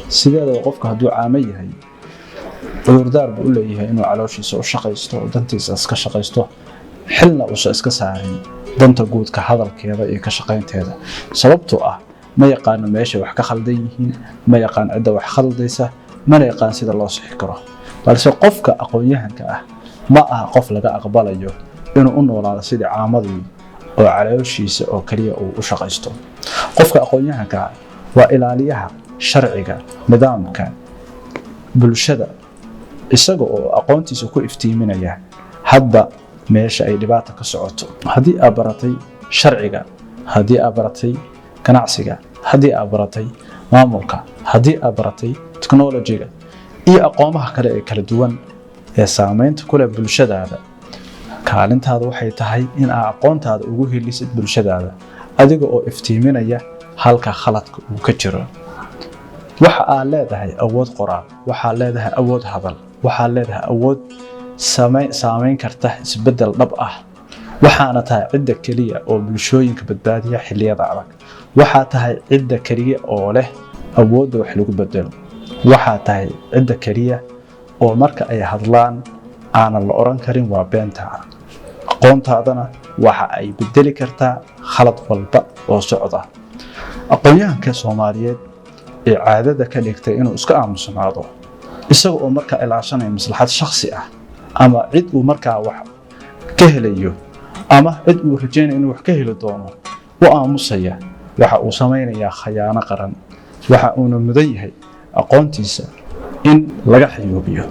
sideedaba qofka hadduu caamo yahay cudurdaar buu u leeyahay inuu calooshiisa u shaqaysto oo dantiisa iska shaqaysto xilna uusan iska saarin danta guudka hadalkeeda iyo ka shaqaynteeda sababtoo ah ma yaqaano meesha wax ka khaldan yihiin ma yaqaan cidda wax khaldaysa mana yaqaan sida loo sixi karo balse qofka aqoon-yahanka ah ma aha qof laga aqbalayo inuu u noolaado sidii caamadii oo calooshiisa oo kaliya uu u shaqaysto qofka aqoon-yahanka ah waa ilaaliyaha sharciga nidaamka bulshada isaga oo aqoontiisa ku iftiiminaya hadba meesha ay dhibaato ka socoto haddii aad baratay sharciga haddii aad baratay ganacsiga haddii aad baratay maamulka haddii aad baratay technology-ga iyo aqoomaha kale ee kala duwan ee saameynta ku leh bulshadaada kaalintaada waxay tahay in aad aqoontaada ugu helisid bulshadaada adiga oo iftiiminaya halka khaladka uu ka jiro waxa aad leedahay awood qoraal waxa leedahay awood hadal waxa leedahay awood saameyn karta isbedel dhab ah waxaana tahay cidda kaliya oo bulshooyinka badbaadiya xilliyada adag waxa tahay cidda kaliya oo leh awoodda wax lagu bedelo waxa tahay cidda kaliya oo marka ay hadlaan aanan la oran karin waa beenta aqoontaadana waxa ay bedeli kartaa khalad walba oo socda aqoonyahanka Soomaaliyeed ee caadada ka dhigtay inuu iska aamusnaado isaga oo marka ilaashanaya maslaxad shakhsi ah ama cid uu marka wax ka helayo ama cid uu rajaynayo inuu wax ka heli doono oo aamusaya waxa uu samaynayaa khiyaano qaran waxa uu mudan yahay aqoontiisa in laga xiyoobiyo